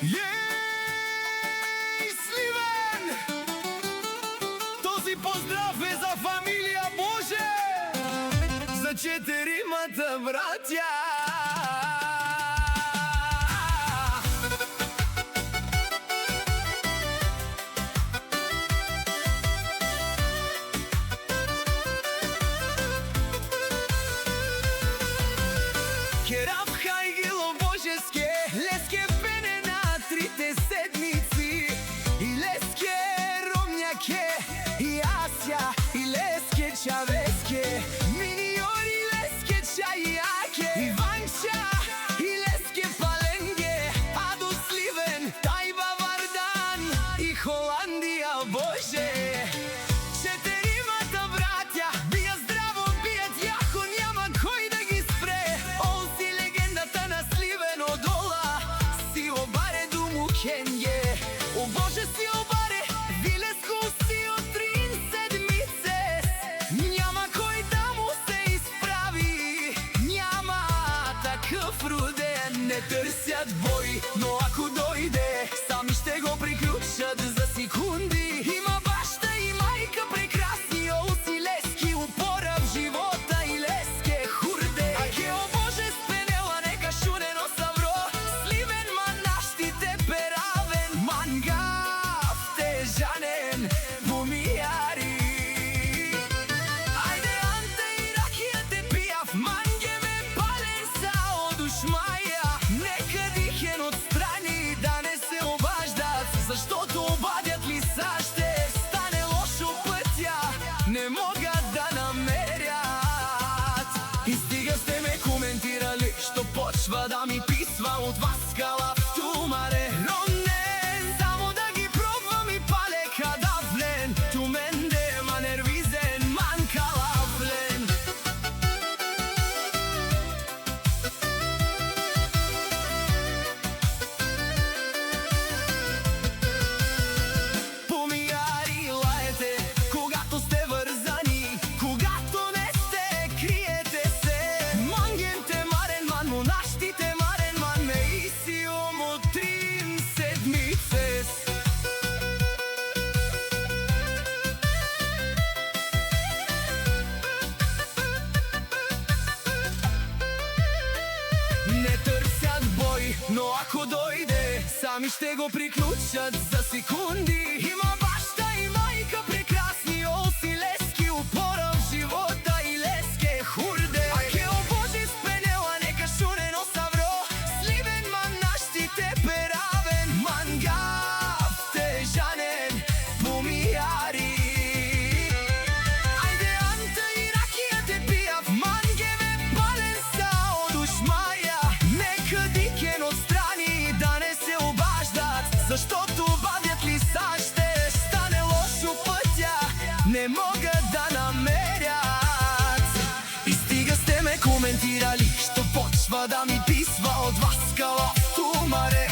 Ей, Сливен! Този поздрав е за фамилија Боже, за четиримата братја. Керав Хайгило Божеске, Леске пене на трите седмици, и Леске Ромњаке, и Асја, и Леске Чавеске, Миниори Леске Чајаке, и Ванча, и Леске Паленге, Аду Сливен, Тајба Вардан, и Холандија Боже. Четиримата братја, бија здраво, бијат јако, няма кој да ги спре. Ол си легендата на Сливен одола, си обаре думу Кенје. О Боже си обаре, Вилеско си од 3 седмице. Няма кој да му се исправи, няма такъв роден. Не търсят бой, но ако дойде, сами ще го приключат за секунди. Има баща и майка прекрасни, Олси Лески, упора в живота и Леске хурде. А ке о Боже спенела, нека шунено савро, Сливен манаштите перавен, мангав тежанен, бумијари. Ајде Анте и ракија те пијав, манге ме пален са од ушмаја. Нека дихен отстрани, да не се обаждат, заштото обадят ли са ще стане лошо пътя, не могат да намерят. И стига сте ме коментирали, што почва да ми писва од вас калав тумаре. Ронен, само да ги пробвам и пале кадавлен, тумен дема нервизен, ман калавлен. Бумијари лаете, когато сте вързани, когато не сте, криете се. Манген те марен ман, монаштите марен ман, ме исиум от 3 седмицес. Не търсят бой, но ако дойде, сами ще го приключат за секунди. Има баща и майка прекрасни, Олси Лески, упора в живота и Леске хурде. А ке о Боже спенела, нека шунено савро, Сливен манаштите перавен, мангав тежанен, бумијари. Ајде Анта и ракија те пијав, манге ме пален са од ушмаја. Нека дикен отстрани, да не се обаждат, заштото обадят ли са ще стане лошо пътя, не могат да намерят. И стига сте ме коментирали, што почва да ми писва од вас калав тумаре.